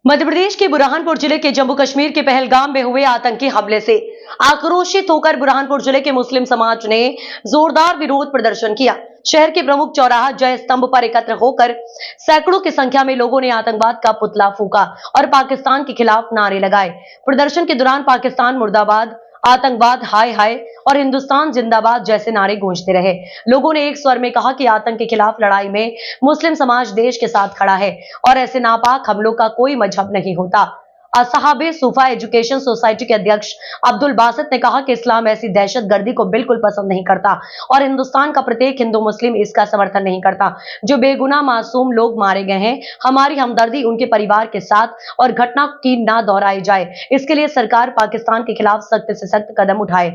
मध्य प्रदेश के बुरहानपुर जिले के जम्मू कश्मीर के पहलगाम में हुए आतंकी हमले से आक्रोशित होकर बुरहानपुर जिले के मुस्लिम समाज ने जोरदार विरोध प्रदर्शन किया। शहर के प्रमुख चौराहा जय स्तंभ पर एकत्र होकर सैकड़ों की संख्या में लोगों ने आतंकवाद का पुतला फूंका और पाकिस्तान के खिलाफ नारे लगाए। प्रदर्शन के दौरान पाकिस्तान मुर्दाबाद, आतंकवाद हाय हाय और हिंदुस्तान जिंदाबाद जैसे नारे गूंजते रहे। लोगों ने एक स्वर में कहा कि आतंक के खिलाफ लड़ाई में मुस्लिम समाज देश के साथ खड़ा है और ऐसे नापाक हमलों का कोई मजहब नहीं होता। असहाबे सूफा एजुकेशन सोसाइटी के अध्यक्ष अब्दुल बासित ने कहा कि इस्लाम ऐसी दहशतगर्दी को बिल्कुल पसंद नहीं करता और हिंदुस्तान का प्रत्येक हिंदू मुस्लिम इसका समर्थन नहीं करता। जो बेगुनाह मासूम लोग मारे गए हैं, हमारी हमदर्दी उनके परिवार के साथ और घटना की ना दोहराई जाए, इसके लिए सरकार पाकिस्तान के खिलाफ सख्त से सख्त कदम उठाए।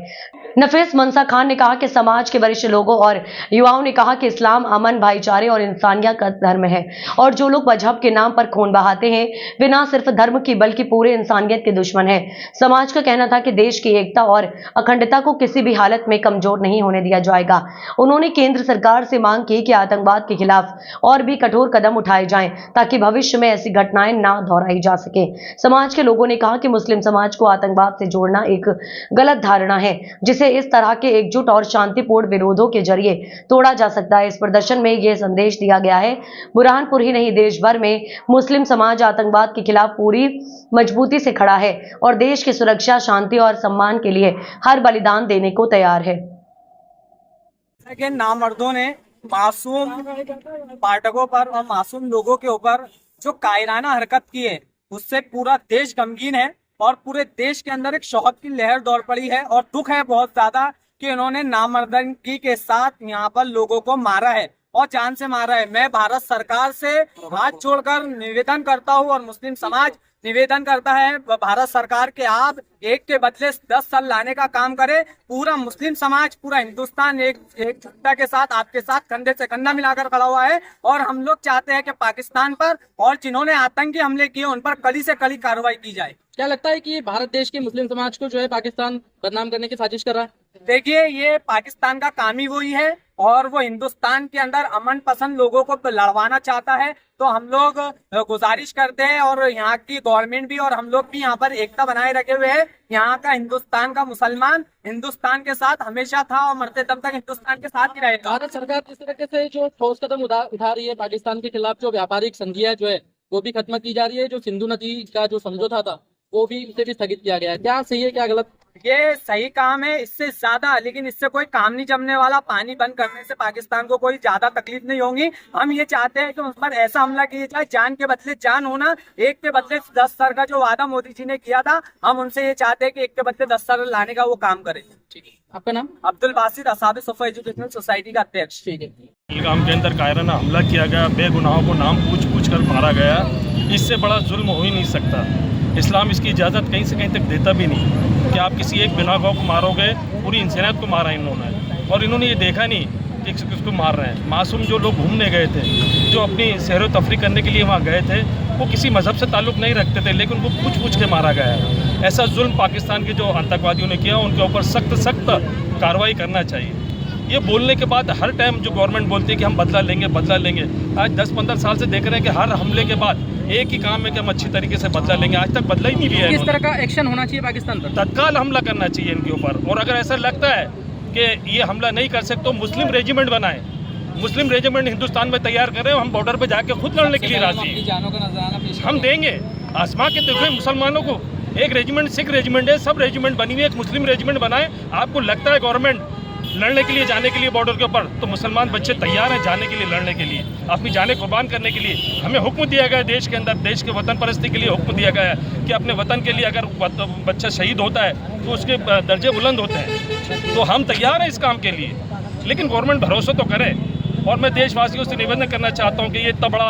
नफीस मंसा खान ने कहा कि समाज के वरिष्ठ लोगों और युवाओं ने कहा कि इस्लाम अमन, भाईचारे और इंसानियत का धर्म है और जो लोग मजहब के नाम पर खून बहाते हैं वे न सिर्फ धर्म की बल्कि पूरे इंसानियत के दुश्मन है। समाज का कहना था कि देश की एकता और अखंडता को किसी भी हालत में कमजोर नहीं होने दिया जाएगा। उन्होंने केंद्र सरकार से मांग की कि आतंकवाद के खिलाफ और भी कठोर कदम उठाए जाएं ताकि भविष्य में ऐसी घटनाएं ना दोहराई जा सके। समाज के लोगों ने कहा कि मुस्लिम समाज को आतंकवाद से जोड़ना एक गलत धारणा है जिसे इस तरह के एकजुट और शांतिपूर्ण विरोधों के जरिए तोड़ा जा सकता है। इस प्रदर्शन में यह संदेश दिया गया है, बुरहानपुर ही नहीं देश भर में मुस्लिम समाज आतंकवाद के खिलाफ पूरी मजबूती से खड़ा है और देश की सुरक्षा, शांति और सम्मान के लिए हर बलिदान देने को तैयार है। नामर्दों ने मासूम पाठकों पर और मासूम लोगों के ऊपर जो कायराना हरकत की है उससे पूरा देश गमगीन है और पूरे देश के अंदर एक शौक की लहर दौड़ पड़ी है और दुख है बहुत ज्यादा कि इन्होंने नामर्दगी के साथ यहाँ पर लोगों को मारा है और जान से मारा है। मैं भारत सरकार से हाथ जोड़कर निवेदन करता हूँ और मुस्लिम समाज निवेदन करता है भारत सरकार के आप एक के बदले 10 साल लाने का काम करे। पूरा मुस्लिम समाज, पूरा हिंदुस्तान एकजुटता के साथ आपके साथ कंधे से कंधा मिलाकर खड़ा हुआ है और हम लोग चाहते हैं कि पाकिस्तान पर और जिन्होंने आतंकी हमले किए उन पर कड़ी से कड़ी कार्रवाई की जाए। क्या लगता है कि भारत देश के मुस्लिम समाज को जो है पाकिस्तान बदनाम करने की साजिश कर रहा है? देखिए, ये पाकिस्तान का काम ही वही है और वो हिंदुस्तान के अंदर अमन पसंद लोगों को लड़वाना चाहता है। तो हम लोग गुजारिश करते हैं और यहाँ की गवर्नमेंट भी और हम लोग भी यहाँ पर एकता बनाए रखे हुए हैं। यहाँ का हिंदुस्तान का मुसलमान हिंदुस्तान के साथ हमेशा था और मरते दम तक हिंदुस्तान के साथ ही रहेगा। भारत सरकार जिस तरीके से जो ठोस कदम उठा रही है पाकिस्तान के खिलाफ, जो व्यापारिक संधियां जो है वो भी खत्म की जा रही है, जो सिंधु नदी का जो समझौता था वो भी उसे भी स्थगित किया गया है। क्या सही है, क्या गलत? ये सही काम है इससे ज्यादा, लेकिन इससे कोई काम नहीं जमने वाला। पानी बंद करने से पाकिस्तान को कोई ज्यादा तकलीफ नहीं होगी। हम ये चाहते हैं कि उस पर ऐसा हमला किया जाए, जान के बदले जान होना, एक के बदले 10 सर का जो वादा मोदी जी ने किया था, हम उनसे ये चाहते हैं कि एक के बदले 10 सर लाने का वो काम करें। ठीक है, आपका नाम? Abdul Basit, असहाबे sofa educational society का अध्यक्ष। ठीक है। पहलगाम के अंदर कायराना हमला किया गया, बेगुनाहों को नाम पूछ कर मारा गया। इससे बड़ा जुल्म हो ही नहीं सकता। इस्लाम इसकी इजाज़त कहीं से कहीं तक देता भी नहीं कि आप किसी एक बिनागाह को मारोगे। पूरी इंसानियत को मारा इन्होंने और इन्होंने ये देखा नहीं कि किसको मार रहे हैं। मासूम जो लोग घूमने गए थे, जो अपनी सैर व तफरी करने के लिए वहाँ गए थे, वो किसी मज़हब से ताल्लुक़ नहीं रखते थे, लेकिन उनको पूछ के मारा गया है। ऐसा जुल्म पाकिस्तान के जो आतंकवादियों ने किया उनके ऊपर सख्त कार्रवाई करना चाहिए। ये बोलने के बाद हर टाइम जो गवर्नमेंट बोलती है कि हम बदला लेंगे, आज 10-15 साल से देख रहे हैं कि हर हमले के बाद एक ही काम है कि हम अच्छी तरीके से बदला लेंगे। आज तक बदला ही नहीं लिया है। किस तरह का एक्शन होना चाहिए पाकिस्तान पर? तत्काल हमला करना चाहिए इनके ऊपर और अगर ऐसा लगता है कि ये हमला नहीं कर सकते तो मुस्लिम रेजिमेंट बनाए, मुस्लिम रेजिमेंट हिंदुस्तान में तैयार करें। हम बॉर्डर पर जाके खुद लड़ने के लिए राजी हैं। हम देंगे आसमां के देखो मुसलमानों को एक रेजिमेंट, सिख रेजिमेंट है, सब रेजिमेंट बनी हुई है, एक मुस्लिम रेजिमेंट बनाए। आपको लगता है गवर्नमेंट लड़ने के लिए, जाने के लिए बॉर्डर के ऊपर, तो मुसलमान बच्चे तैयार हैं जाने के लिए, लड़ने के लिए, अपनी जानें कुर्बान करने के लिए। हमें हुक्म दिया गया है देश के अंदर, देश के वतन परस्ती के लिए हुक्म दिया गया है कि अपने वतन के लिए अगर बच्चा शहीद होता है तो उसके दर्जे बुलंद होते हैं। तो हम तैयार हैं इस काम के लिए, लेकिन गवर्नमेंट भरोसा तो करे। और मैं देशवासियों से निवेदन करना चाहता हूँ कि ये इतना बड़ा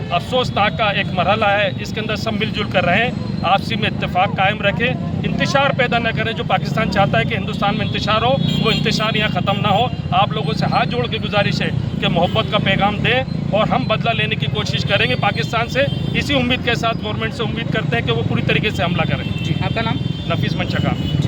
अफसोसनाक का एक मरहला है, इसके अंदर सब मिलजुल कर रहें, आपसी में इत्तेफाक कायम रखें, इंतशार पैदा न करें। जो पाकिस्तान चाहता है कि हिंदुस्तान में इंतशार हो, वो इंतशार यहाँ ख़त्म ना हो। आप लोगों से हाथ जोड़ के गुजारिश है कि मोहब्बत का पैगाम दें और हम बदला लेने की कोशिश करेंगे पाकिस्तान से। इसी उम्मीद के साथ गवर्नमेंट से उम्मीद करते हैं कि वो पूरी तरीके से हमला करें। जी, आपका नाम? नफीस मंशा खान।